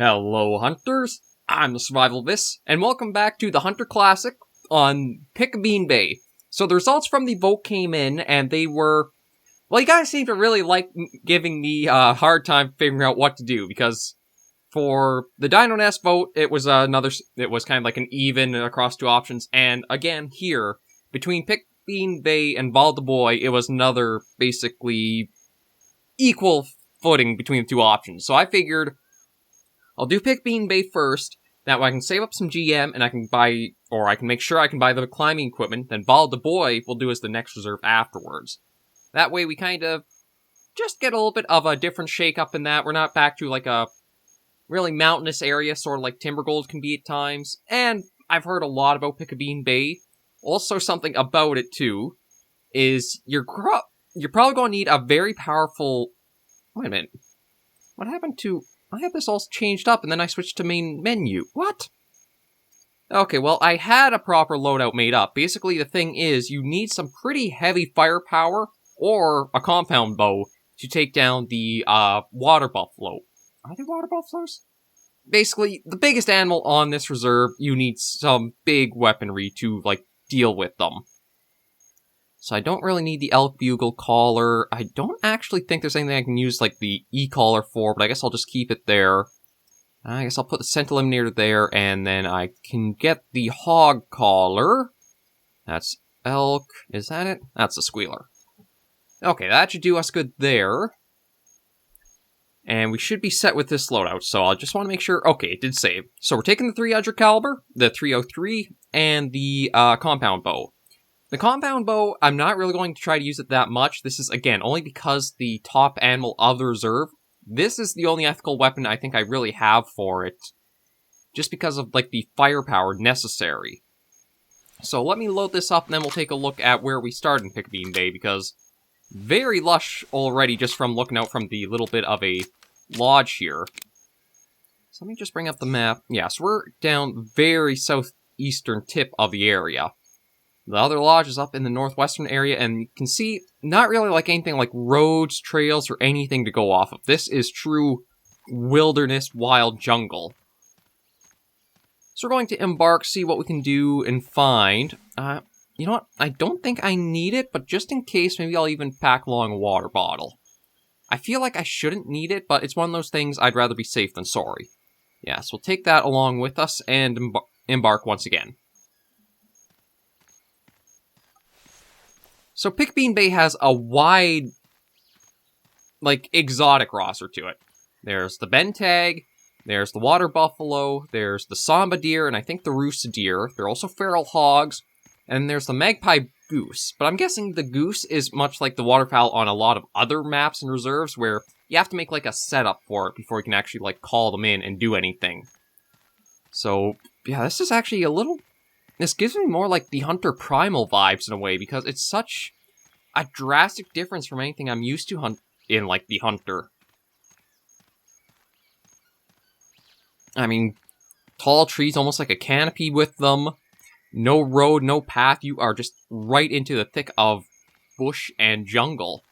Hello, hunters! I'm the SurvivalVis, and welcome back to the Hunter Classic on Piccabeen Bay. So the results from the vote came in, and they were... Well, you guys seem to really like giving me a hard time figuring out what to do, because for the Dino Nest vote, it was kind of like an even across two options, and again, here, between Piccabeen Bay and Boy, it was another, basically, equal footing between the two options. So I figured I'll do Piccabeen Bay first, that way I can save up some GM, and I can make sure I can buy the climbing equipment, then Boy will do as the next reserve afterwards. That way we kind of just get a little bit of a different shake-up in that. We're not back to like a really mountainous area, sort of like Timbergold can be at times. And I've heard a lot about Piccabeen Bay. Also, something about it too is you're probably going to need a very powerful... Wait a minute. What happened to... I had this all changed up and then I switched to main menu. What? Okay, well, I had a proper loadout made up. Basically, the thing is, you need some pretty heavy firepower or a compound bow to take down the water buffalo. Are they water buffaloes? Basically, the biggest animal on this reserve, you need some big weaponry to, like, deal with them. So I don't really need the elk bugle collar. I don't actually think there's anything I can use, like, the e-collar for, but I guess I'll just keep it there. I guess I'll put the scent eliminator there, and then I can get the hog collar. That's elk. Is that it? That's a squealer. Okay, that should do us good there. And we should be set with this loadout, so I just want to make sure... Okay, it did save. So we're taking the 300 caliber, the 303, and the compound bow. The compound bow, I'm not really going to try to use it that much. This is, again, only because the top animal of the reserve. This is the only ethical weapon I think I really have for it. Just because of, like, the firepower necessary. So let me load this up, and then we'll take a look at where we start in Piccabeen Bay, because... very lush already, just from looking out from the little bit of a lodge here. So let me just bring up the map. Yeah, so we're down very southeastern tip of the area. The other lodge is up in the northwestern area, and you can see not really like anything like roads, trails, or anything to go off of. This is true wilderness, wild jungle. So we're going to embark, see what we can do and find. You know what? I don't think I need it, but just in case, maybe I'll even pack along a water bottle. I feel like I shouldn't need it, but it's one of those things I'd rather be safe than sorry. Yeah, so we'll take that along with us and embark once again. So Piccabeen Bay has a wide, like, exotic roster to it. There's the bentag, there's the water buffalo, there's the samba deer, and I think the roost deer. There are also feral hogs. And there's the magpie goose, but I'm guessing the goose is much like the waterfowl on a lot of other maps and reserves where you have to make like a setup for it before you can actually like call them in and do anything. So, yeah, this is actually this gives me more like the Hunter Primal vibes in a way, because it's such a drastic difference from anything I'm used to in like the Hunter. I mean, tall trees, almost like a canopy with them. No road, no path, you are just right into the thick of bush and jungle.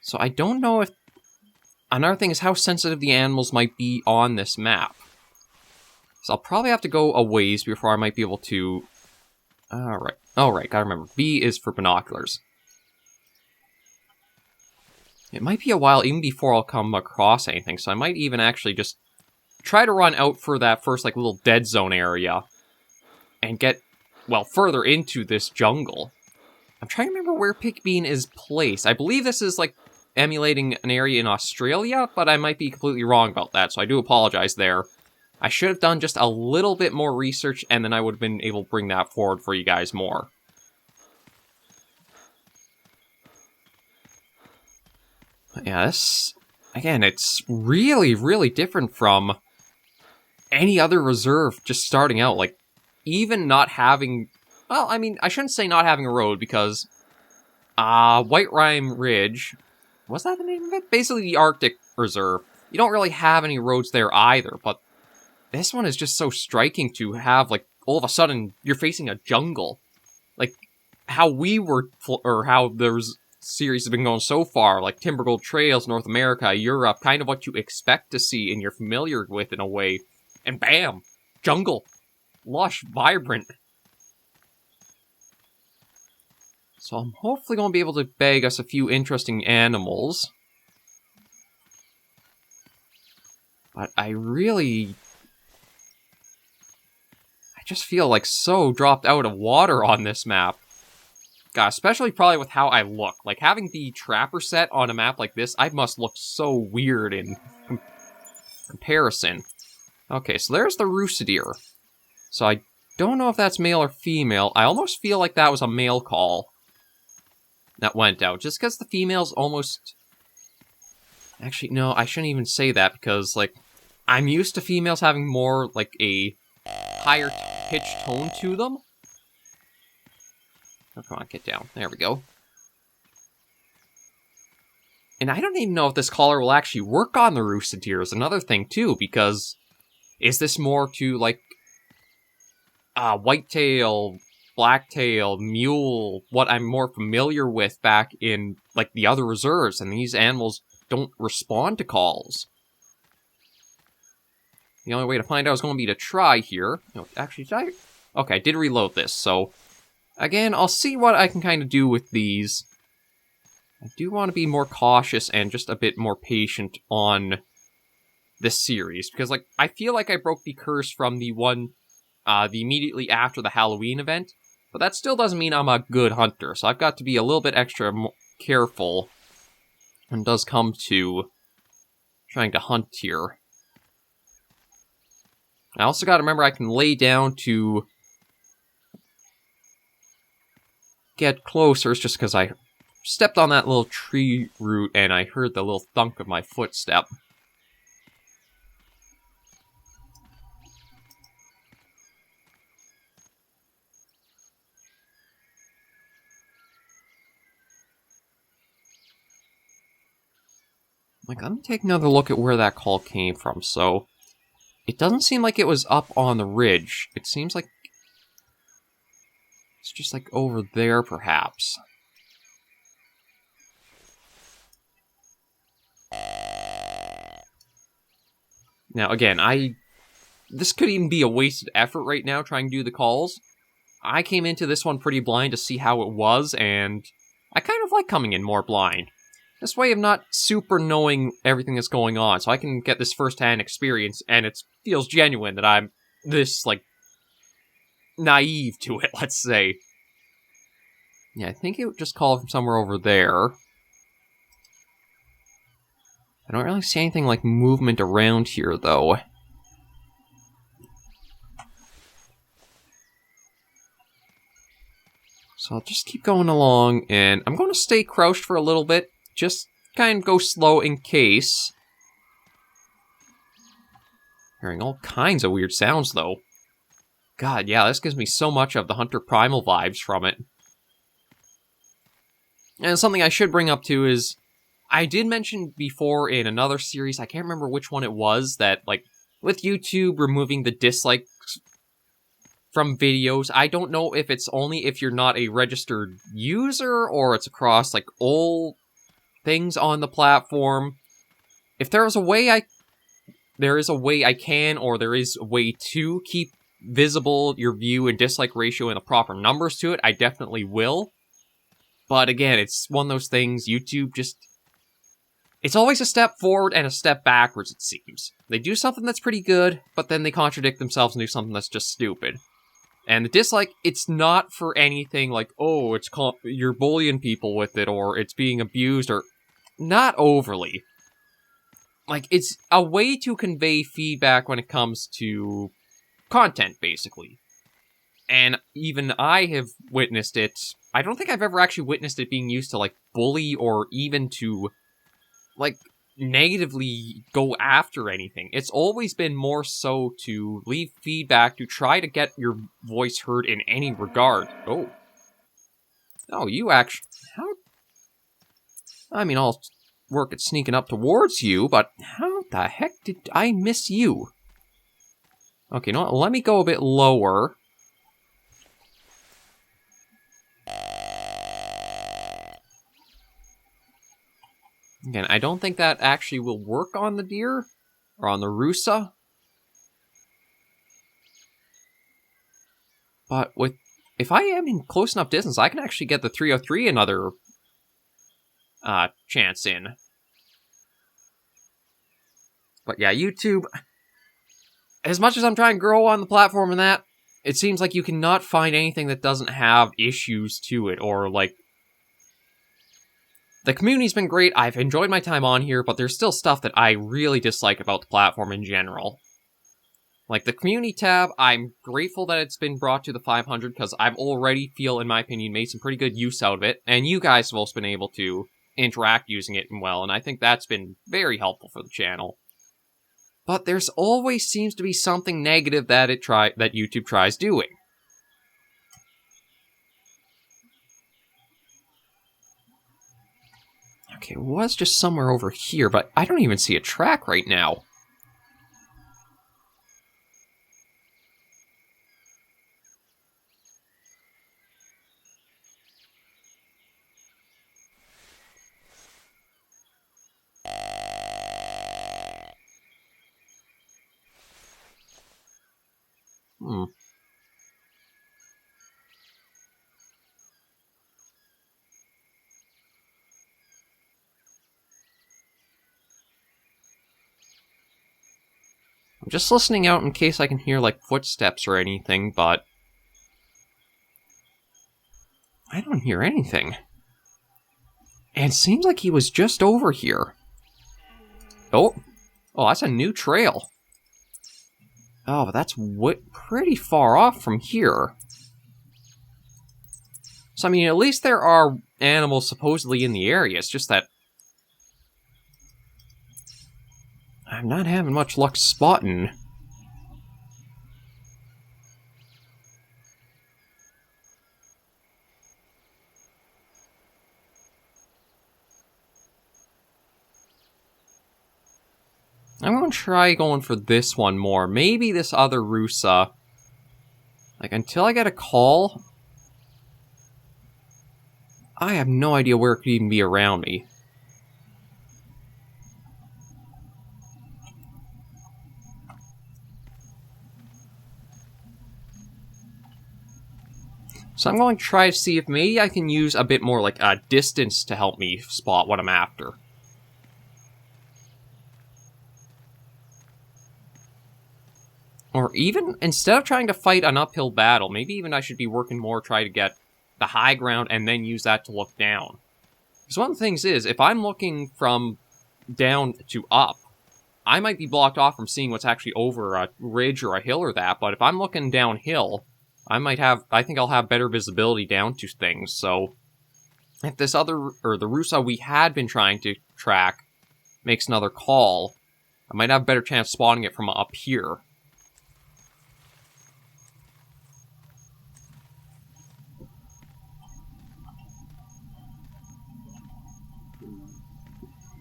So I don't know if... Another thing is how sensitive the animals might be on this map. So I'll probably have to go a ways before I might be able to... Alright, gotta remember, B is for binoculars. It might be a while even before I'll come across anything, so I might even actually just... try to run out for that first, like, little dead zone area. And get, well, further into this jungle. I'm trying to remember where Piccabeen is placed. I believe this is, like, emulating an area in Australia, but I might be completely wrong about that, so I do apologize there. I should have done just a little bit more research, and then I would have been able to bring that forward for you guys more. But yeah, this... Again, it's really, really different from any other reserve just starting out. Like, even not having... Well, I mean, I shouldn't say not having a road, because... White Rime Ridge... Was that the name of it? Basically the Arctic Reserve. You don't really have any roads there either, but... This one is just so striking to have, like, all of a sudden, you're facing a jungle. Like, how we were... Or how there's series has been going so far, like Timber Gold Trails, North America, Europe, kind of what you expect to see and you're familiar with in a way. And bam! Jungle. Lush, vibrant. So I'm hopefully going to be able to bag us a few interesting animals. But I just feel like so dropped out of water on this map. God, especially probably with how I look. Like, having the trapper set on a map like this, I must look so weird in comparison. Okay, so there's the rooster. So I don't know if that's male or female. I almost feel like that was a male call that went out. Just because the female's almost... Actually, no, I shouldn't even say that because, like, I'm used to females having more, like, a higher pitch tone to them. Oh, come on, get down. There we go. And I don't even know if this collar will actually work on the rooster deer is another thing, too, because is this more to, like, whitetail, blacktail, mule, what I'm more familiar with back in, like, the other reserves, and these animals don't respond to calls. The only way to find out is going to be to try here. No, actually, did I? Okay, I did reload this, so... Again, I'll see what I can kind of do with these. I do want to be more cautious and just a bit more patient on this series, because, like, I feel like I broke the curse from the one, the immediately after the Halloween event, but that still doesn't mean I'm a good hunter, so I've got to be a little bit extra careful when it does come to trying to hunt here. I also got to remember I can lay down to get closer. It's just because I stepped on that little tree root and I heard the little thunk of my footstep. Like, let me take another look at where that call came from. So, it doesn't seem like it was up on the ridge. It seems like it's just like over there, perhaps. Now, again, this could even be a wasted effort right now, trying to do the calls. I came into this one pretty blind to see how it was, and I kind of like coming in more blind. This way of not super knowing everything that's going on, so I can get this first-hand experience, and it feels genuine that I'm this, like, naive to it, let's say. Yeah, I think it would just call from somewhere over there. I don't really see anything like movement around here, though. So I'll just keep going along, and I'm going to stay crouched for a little bit. Just kind of go slow in case. Hearing all kinds of weird sounds, though. God, yeah, this gives me so much of the Hunter Primal vibes from it. And something I should bring up, too, is... I did mention before in another series, I can't remember which one it was, that, like, with YouTube removing the dislikes from videos, I don't know if it's only if you're not a registered user, or it's across, like, all things on the platform. If there is a way I can, or there is a way to keep visible your view and dislike ratio and the proper numbers to it, I definitely will. But again, it's one of those things, YouTube just... It's always a step forward and a step backwards, it seems. They do something that's pretty good, but then they contradict themselves and do something that's just stupid. And the dislike, it's not for anything like, oh, you're bullying people with it, or it's being abused, or... Not overly. Like, it's a way to convey feedback when it comes to content, basically. And even I have witnessed it. I don't think I've ever actually witnessed it being used to, like, bully or even to, like, negatively go after anything. It's always been more so to leave feedback, to try to get your voice heard in any regard. Oh. Oh, you actually... How... I mean, I'll work at sneaking up towards you, but how the heck did I miss you? Okay, no, let me go a bit lower. Again, I don't think that actually will work on the deer, or on the rusa. But if I am in close enough distance, I can actually get the 303 another chance in. But yeah, YouTube, as much as I'm trying to grow on the platform and that, it seems like you cannot find anything that doesn't have issues to it, or like... The community's been great, I've enjoyed my time on here, but there's still stuff that I really dislike about the platform in general. Like the community tab, I'm grateful that it's been brought to the 500, because I've already feel, in my opinion, made some pretty good use out of it, and you guys have also been able to interact using it well, and I think that's been very helpful for the channel. But there's always seems to be something negative that that YouTube tries doing. Okay, it was just somewhere over here, but I don't even see a track right now. I'm just listening out in case I can hear, like, footsteps or anything, but... I don't hear anything. And it seems like he was just over here. Oh, that's a new trail. Oh, but that's pretty far off from here. So, I mean, at least there are animals supposedly in the area. It's just that I'm not having much luck spotting. I'm going to try going for this one more. Maybe this other rusa. Like, until I get a call, I have no idea where it could even be around me. So I'm going to try to see if maybe I can use a bit more, like, distance to help me spot what I'm after. Or even, instead of trying to fight an uphill battle, maybe even I should be working more, try to get the high ground and then use that to look down. Because one of the things is, if I'm looking from down to up, I might be blocked off from seeing what's actually over a ridge or a hill or that, but if I'm looking downhill, I think I'll have better visibility down to things, so... If this other, or the rusa we had been trying to track makes another call, I might have a better chance spotting it from up here.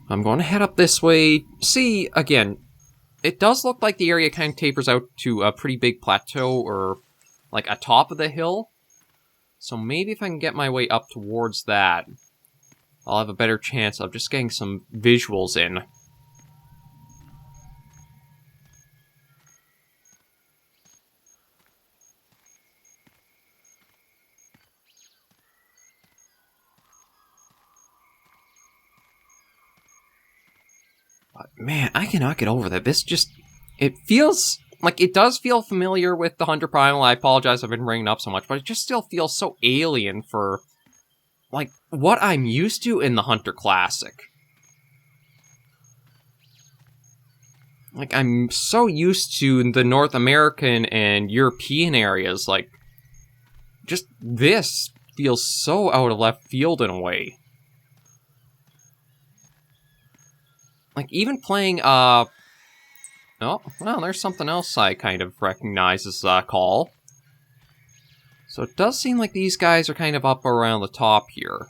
I'm going to head up this way. See, again, it does look like the area kind of tapers out to a pretty big plateau, or like a top of the hill. So maybe if I can get my way up towards that, I'll have a better chance of just getting some visuals in. But man, I cannot get over that. This just... It feels... Like, it does feel familiar with the Hunter Primal. I apologize I've been bringing it up so much, but it just still feels so alien for, like, what I'm used to in the Hunter Classic. Like, I'm so used to the North American and European areas, like, just this feels so out of left field in a way. Like, even playing, oh, well, there's something else I kind of recognize as a call. So it does seem like these guys are kind of up around the top here.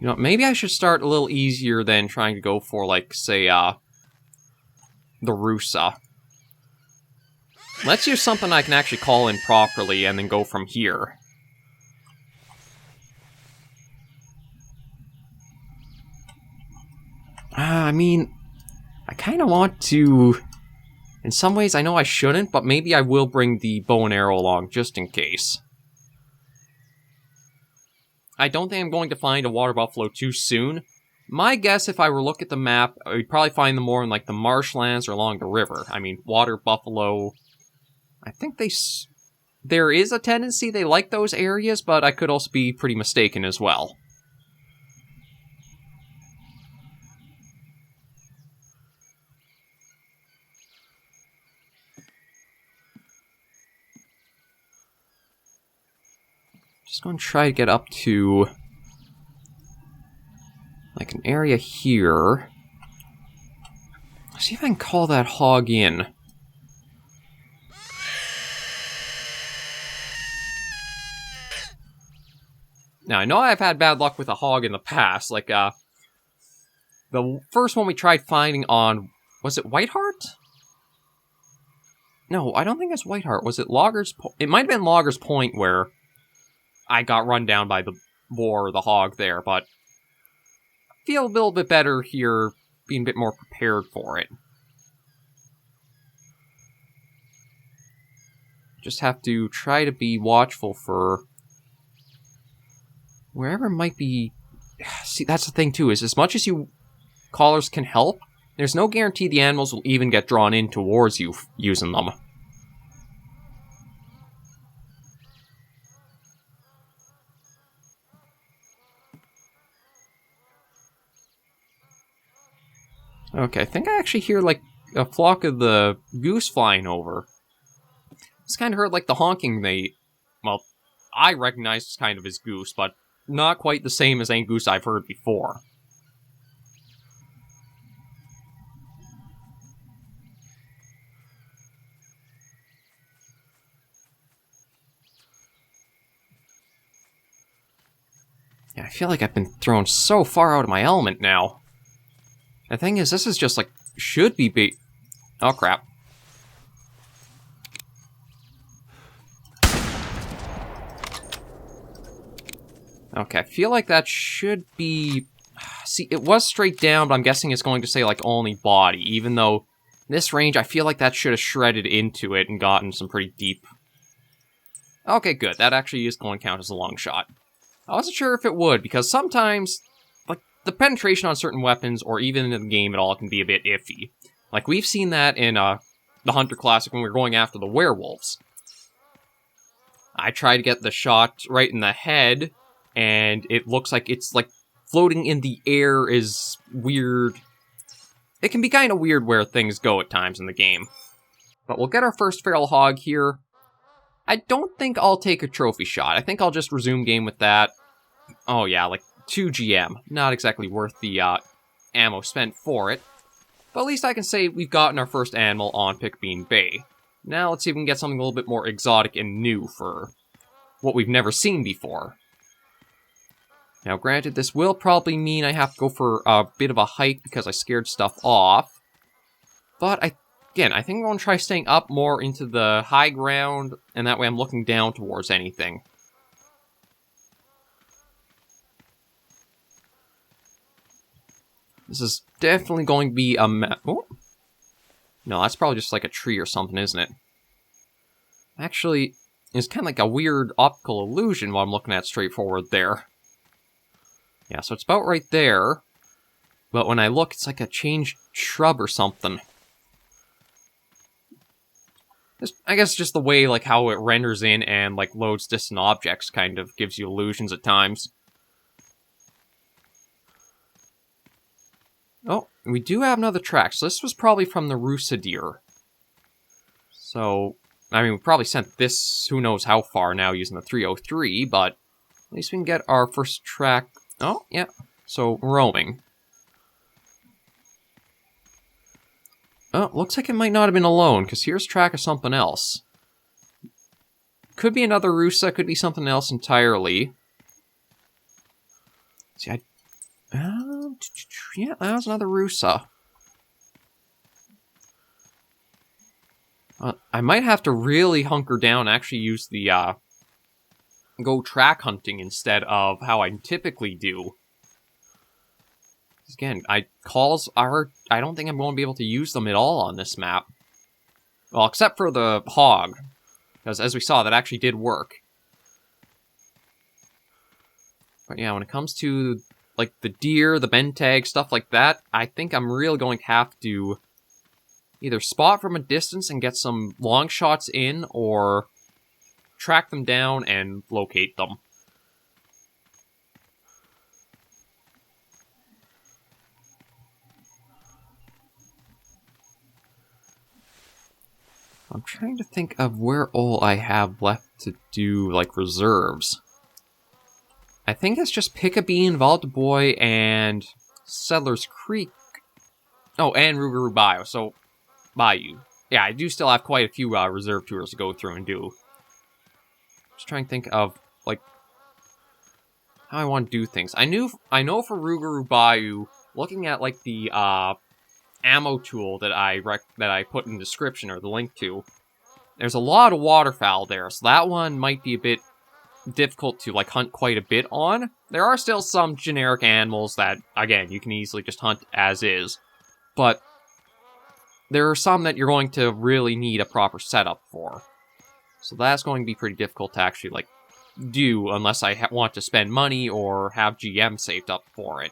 You know, maybe I should start a little easier than trying to go for, like, say, the rusa. Let's use something I can actually call in properly and then go from here. I mean, I kind of want to... In some ways, I know I shouldn't, but maybe I will bring the bow and arrow along, just in case. I don't think I'm going to find a water buffalo too soon. My guess, if I were to look at the map, I would probably find them more in, like, the marshlands or along the river. I mean, water buffalo... I think there is a tendency they like those areas, but I could also be pretty mistaken as well. Just going to try to get up to, like, an area here. See if I can call that hog in. Now, I know I've had bad luck with a hog in the past, like, the first one we tried finding on, was it Whiteheart? No, I don't think it's Whiteheart. Was it Logger's Point? It might have been Logger's Point where I got run down by the boar or the hog there, but I feel a little bit better here, being a bit more prepared for it. Just have to try to be watchful for wherever it might be. See, that's the thing too, is as much as you callers can help, there's no guarantee the animals will even get drawn in towards you using them. Okay, I think I actually hear, like, a flock of the goose flying over. It's kind of heard like the honking well, I recognize it's kind of as goose, but not quite the same as any goose I've heard before. Yeah, I feel like I've been thrown so far out of my element now. The thing is, this is just, like, should be oh, crap. Okay, I feel like that should be... See, it was straight down, but I'm guessing it's going to say, like, only body, even though this range, I feel like that should have shredded into it and gotten some pretty deep... Okay, good. That actually is going to count as a long shot. I wasn't sure if it would, because sometimes... the penetration on certain weapons, or even in the game at all, can be a bit iffy. Like, we've seen that in the Hunter Classic when we were going after the werewolves. I tried to get the shot right in the head, and it looks like it's, like, floating in the air is weird. It can be kind of weird where things go at times in the game. But we'll get our first feral hog here. I don't think I'll take a trophy shot. I think I'll just resume game with that. Oh yeah, like, 2 GM. Not exactly worth the ammo spent for it. But at least I can say we've gotten our first animal on Piccabeen Bay. Now let's see if we can get something a little bit more exotic and new for what we've never seen before. Now granted, this will probably mean I have to go for a bit of a hike because I scared stuff off. But again, I think I'm going to try staying up more into the high ground, and that way I'm looking down towards anything. This is definitely going to be a oh. No, that's probably just like a tree or something, isn't it? Actually, it's kind of like a weird optical illusion while I'm looking at straightforward there. Yeah, so it's about right there. But when I look, it's like a changed shrub or something. I guess just the way, like, how it renders in and, like, loads distant objects kind of gives you illusions at times. Oh, we do have another track, so this was probably from the Rusa deer. So, I mean, we probably sent this who knows how far now using the 303, but at least we can get our first track. Oh, yeah, so roaming. Oh, looks like it might not have been alone, because here's track of something else. Could be another Rusa, could be something else entirely. See, yeah, that was another Rusa. I might have to really hunker down and actually use the, go track hunting instead of how I typically do. Again, calls are... I don't think I'm going to be able to use them at all on this map. Well, except for the hog. Because, as we saw, that actually did work. But yeah, when it comes to, like, the deer, the bentag, stuff like that, I think I'm really going to have to either spot from a distance and get some long shots in, or track them down and locate them. I'm trying to think of where all I have left to do, like, reserves. I think it's just Piccabeen, Vault Boy, and Settlers Creek. Oh, and Rougarou Bayou. Yeah, I do still have quite a few reserve tours to go through and do. Just trying to think of, like, how I want to do things. I know for Rougarou Bayou, looking at, like, the, ammo tool that I put in the description, or the link to, there's a lot of waterfowl there, so that one might be a bit difficult to, like, hunt quite a bit on. There are still some generic animals that, again, you can easily just hunt as is, but there are some that you're going to really need a proper setup for. So that's going to be pretty difficult to actually, like, do unless I want to spend money or have GM saved up for it.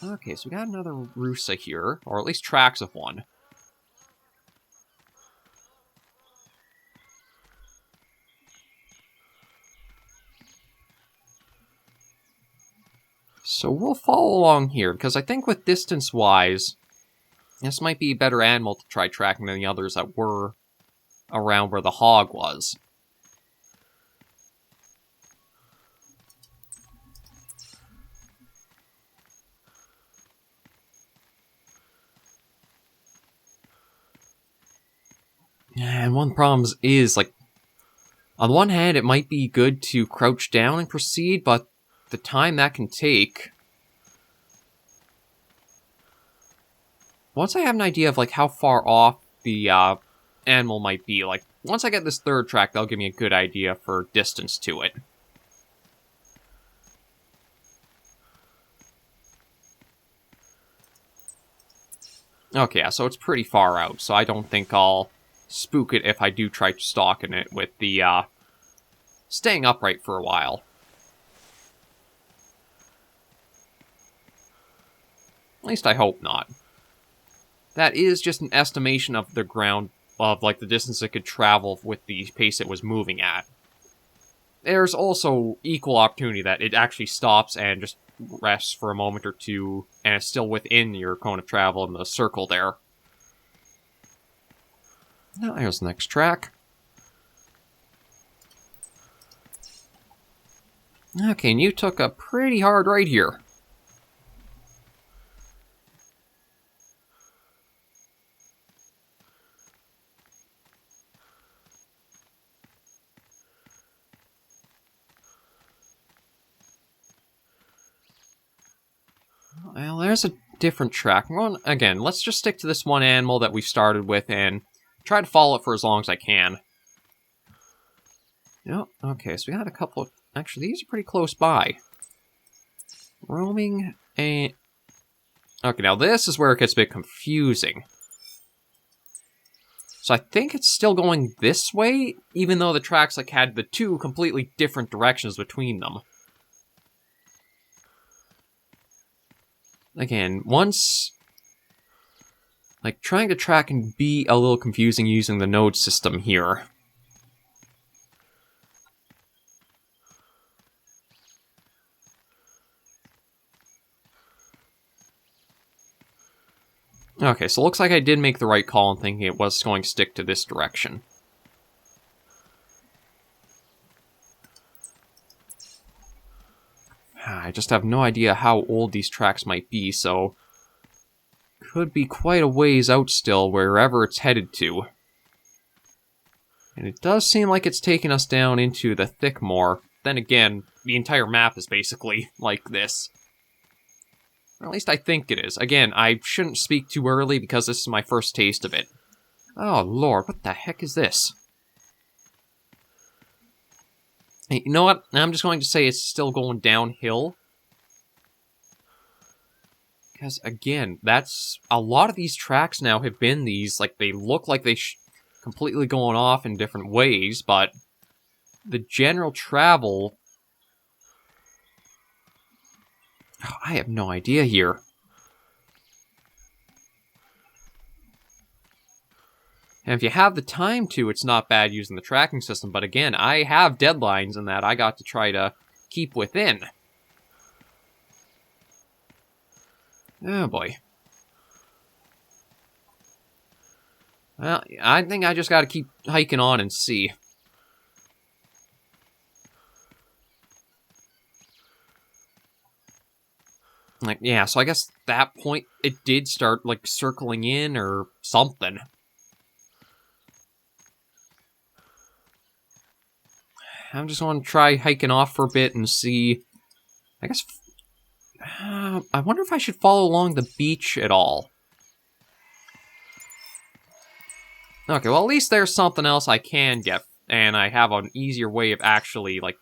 Okay, so we got another Rusa here, or at least tracks of one. So we'll follow along here, because I think with distance-wise, this might be a better animal to try tracking than the others that were around where the hog was. And one problem is, like, on one hand, it might be good to crouch down and proceed, but the time that can take... Once I have an idea of, like, how far off the animal might be, like, once I get this third track, that'll give me a good idea for distance to it. Okay, yeah, so it's pretty far out, so I don't think I'll spook it if I do try stalking it with the, staying upright for a while. At least I hope not. That is just an estimation of the ground, of, like, the distance it could travel with the pace it was moving at. There's also equal opportunity that it actually stops and just rests for a moment or two, and it's still within your cone of travel in the circle there. Now, there's the next track. Okay, and you took a pretty hard right here. Well, there's a different track. Again, let's just stick to this one animal that we started with and try to follow it for as long as I can. Yep, okay, so we had a couple of... Actually, these are pretty close by. Roaming and... Okay, now this is where it gets a bit confusing. So I think it's still going this way, even though the tracks, like, had the two completely different directions between them. Again, once... Like, trying to track can be a little confusing using the node system here. Okay, so it looks like I did make the right call in thinking it was going to stick to this direction. I just have no idea how old these tracks might be, so... Could be quite a ways out still, wherever it's headed to. And it does seem like it's taking us down into the Thickmoor. Then again, the entire map is basically like this. Or at least I think it is. Again, I shouldn't speak too early because this is my first taste of it. Oh, Lord, what the heck is this? Hey, you know what? I'm just going to say it's still going downhill. Because, again, that's... A lot of these tracks now have been these, like, they look like they completely going off in different ways, but the general travel... Oh, I have no idea here. And if you have the time to, it's not bad using the tracking system, but again, I have deadlines in that I got to try to keep within. Oh boy. Well, I think I just gotta keep hiking on and see. Like, yeah, so I guess at that point, it did start, like, circling in or something. I'm just going to try hiking off for a bit and see... I guess... I wonder if I should follow along the beach at all. Okay, well, at least there's something else I can get, and I have an easier way of actually, like,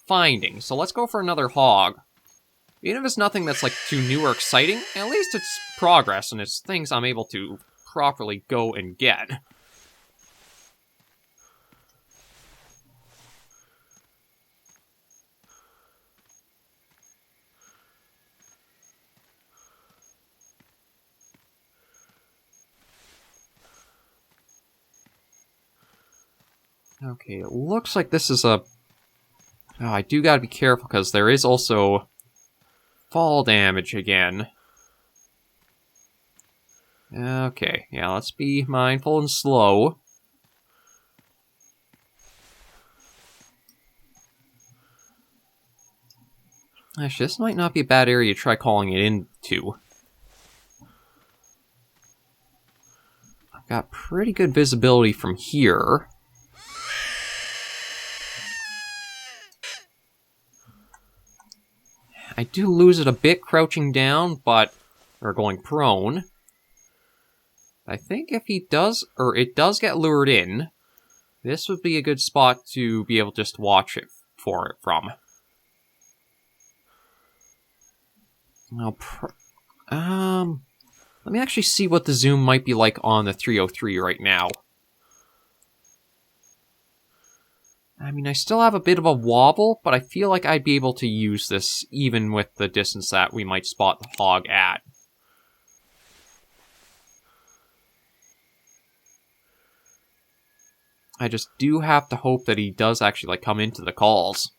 finding. So let's go for another hog. Even if it's nothing that's, like, too new or exciting, at least it's progress, and it's things I'm able to properly go and get. Okay, it looks like this is a... Oh, I do gotta be careful, because there is also... fall damage again. Okay, yeah, let's be mindful and slow. Actually, this might not be a bad area to try calling it into. I've got pretty good visibility from here. I do lose it a bit crouching down, but... or going prone. I think if he does, or it does get lured in, this would be a good spot to be able to just watch it from. Now, let me actually see what the zoom might be like on the 303 right now. I mean, I still have a bit of a wobble, but I feel like I'd be able to use this even with the distance that we might spot the hog at. I just do have to hope that he does actually, like, come into the calls.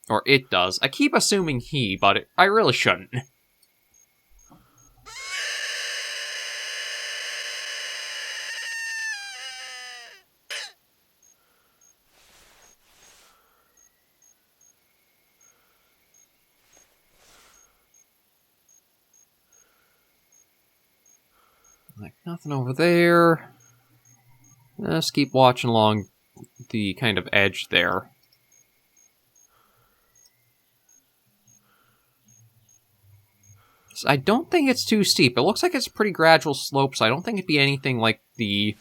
Or it does. I keep assuming he, but I really shouldn't. Like, nothing over there. Let's keep watching along the kind of edge there. So I don't think it's too steep. It looks like it's a pretty gradual slope, so I don't think it'd be anything like the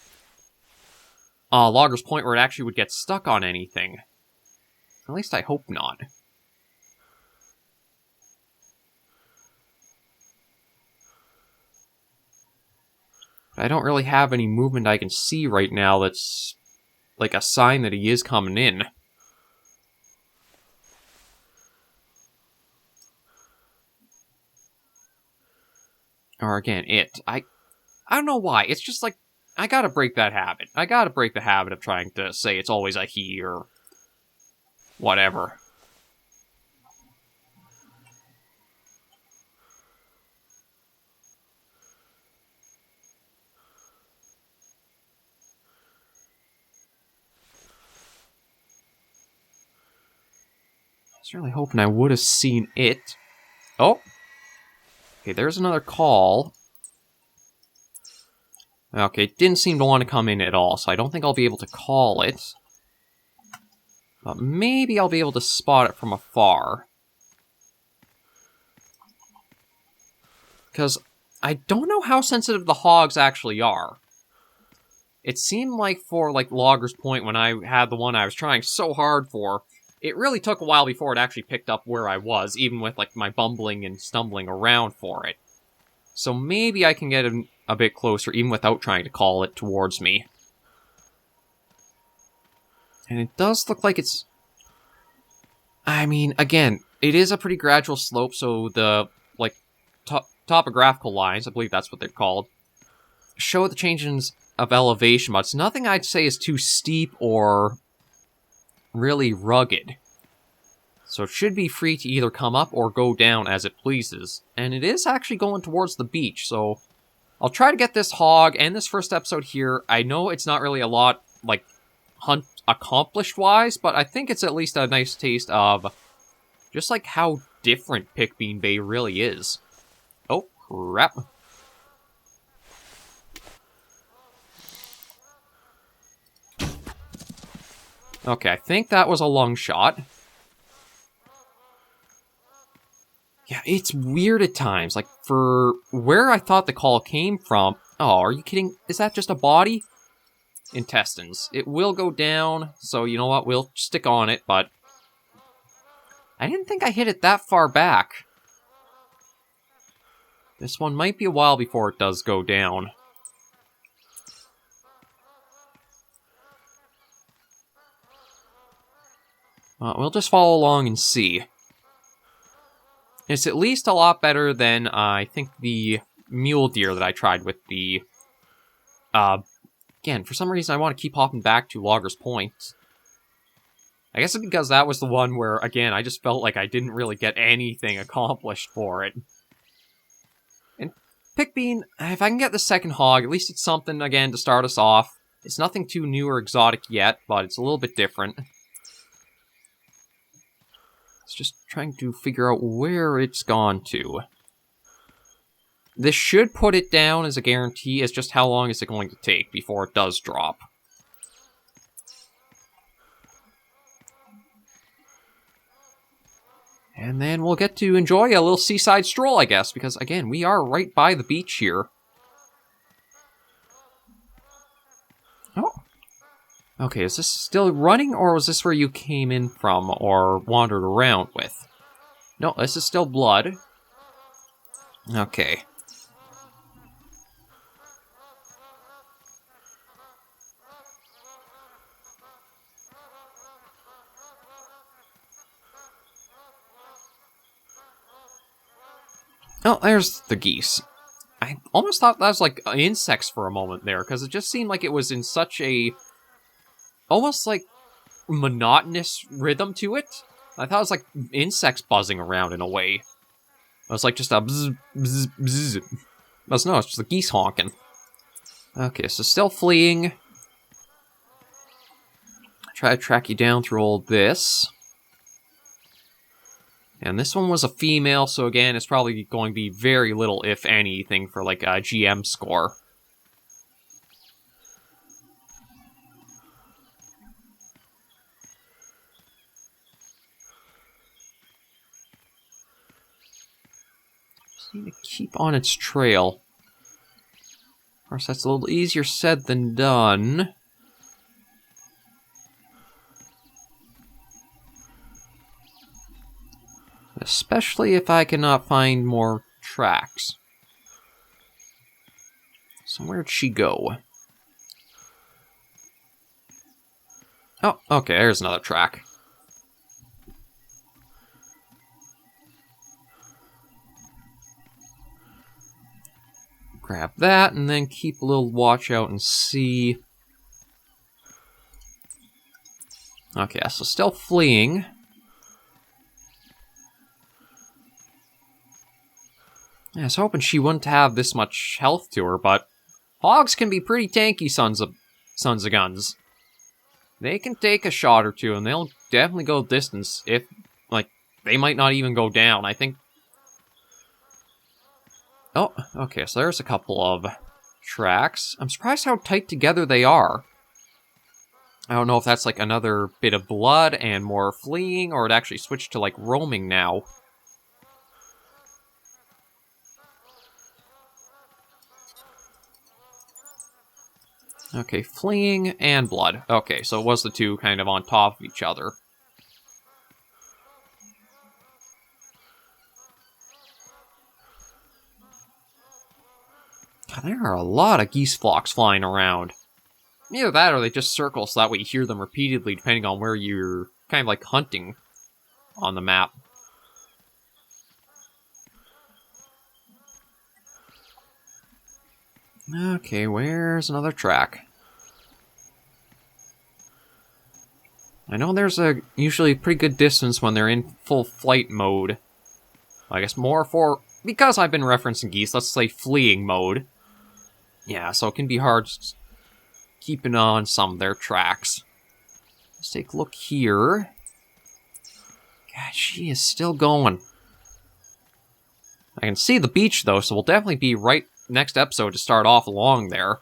Logger's Point where it actually would get stuck on anything. At least I hope not. I don't really have any movement I can see right now that's like a sign that he is coming in. Or again, it. I don't know why. It's just like, I gotta break that habit. I gotta break the habit of trying to say it's always a he or whatever. I was really hoping I would have seen it. Oh! Okay, there's another call. Okay, it didn't seem to want to come in at all, so I don't think I'll be able to call it. But maybe I'll be able to spot it from afar. Because I don't know how sensitive the hogs actually are. It seemed like for, like, Logger's Point, when I had the one I was trying so hard for, it really took a while before it actually picked up where I was, even with, like, my bumbling and stumbling around for it. So maybe I can get a bit closer, even without trying to call it towards me. And it does look like it's... I mean, again, it is a pretty gradual slope, so the, like, topographical lines, I believe that's what they're called, show the changes of elevation, but it's nothing I'd say is too steep or really rugged. So it should be free to either come up or go down as it pleases. And it is actually going towards the beach, so I'll try to get this hog and this first episode here. I know it's not really a lot, like, hunt accomplished-wise, but I think it's at least a nice taste of just, like, how different Piccabeen Bay really is. Oh, crap. Okay, I think that was a long shot. Yeah, it's weird at times. Like, for where I thought the call came from... Oh, are you kidding? Is that just a body? Intestines. It will go down, so you know what? We'll stick on it, but... I didn't think I hit it that far back. This one might be a while before it does go down. We'll just follow along and see. It's at least a lot better than, I think, the mule deer that I tried with the... Again, for some reason I want to keep hopping back to Logger's Point. I guess it's because that was the one where, again, I just felt like I didn't really get anything accomplished for it. And Piccabeen, if I can get the second hog, at least it's something, again, to start us off. It's nothing too new or exotic yet, but it's a little bit different. It's just trying to figure out where it's gone to. This should put it down as a guarantee. It's just how long is it going to take before it does drop. And then we'll get to enjoy a little seaside stroll, I guess, because, again, we are right by the beach here. Oh. Okay, is this still running, or was this where you came in from, or wandered around with? No, this is still blood. Okay. Oh, there's the geese. I almost thought that was like insects for a moment there, because it just seemed like it was in such a... almost like monotonous rhythm to it. I thought it was like insects buzzing around in a way. It was like just a bzz, bzz, bzz. But no, it's just the geese honking. Okay, so still fleeing. Try to track you down through all this. And this one was a female, so again, it's probably going to be very little, if anything, for like a GM score. Just need to keep on its trail. Of course, that's a little easier said than done. Especially if I cannot find more tracks. So where'd she go? Oh, okay, there's another track. Grab that, and then keep a little watch out and see. Okay, so still fleeing. Yeah, I was hoping she wouldn't have this much health to her, but hogs can be pretty tanky sons of guns. They can take a shot or two, and they'll definitely go distance if, like, they might not even go down. I think... Oh, okay, so there's a couple of tracks. I'm surprised how tight together they are. I don't know if that's like another bit of blood and more fleeing, or it actually switched to like roaming now. Okay, fleeing and blood. Okay, so it was the two kind of on top of each other. God, there are a lot of geese flocks flying around. Either that or they just circle so that way you hear them repeatedly depending on where you're kind of like hunting on the map. Okay, where's another track? I know there's a usually pretty good distance when they're in full flight mode. I guess more for, because I've been referencing geese, let's say fleeing mode. Yeah, so it can be hard keeping on some of their tracks. Let's take a look here. God, she is still going. I can see the beach though, so we'll definitely be right next episode to start off along there.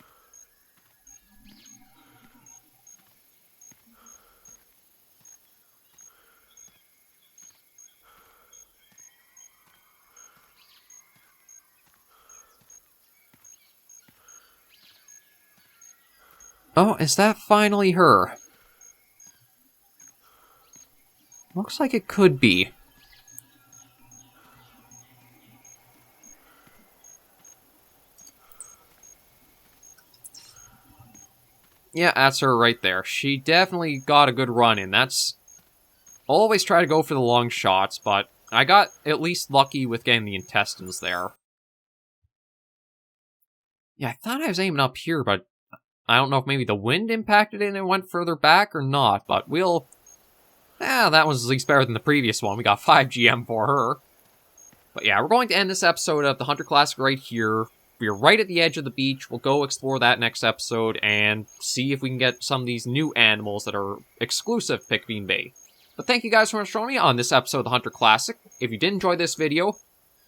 Oh, is that finally her? Looks like it could be. Yeah, that's her right there. She definitely got a good run in. That's... Always try to go for the long shots, but I got at least lucky with getting the intestines there. Yeah, I thought I was aiming up here, but I don't know if maybe the wind impacted it and it went further back or not, but we'll... that was at least better than the previous one. We got 5 GM for her. But yeah, we're going to end this episode of the Hunter Classic right here. We're right at the edge of the beach. We'll go explore that next episode and see if we can get some of these new animals that are exclusive to Piccabeen Bay. But thank you guys for joining me on this episode of the Hunter Classic. If you did enjoy this video,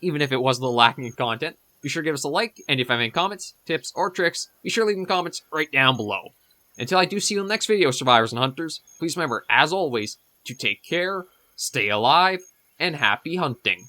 even if it was a little lacking in content, be sure to give us a like, and if you have any comments, tips, or tricks, be sure to leave them comments right down below. Until I do see you in the next video, survivors and hunters, please remember, as always, to take care, stay alive, and happy hunting.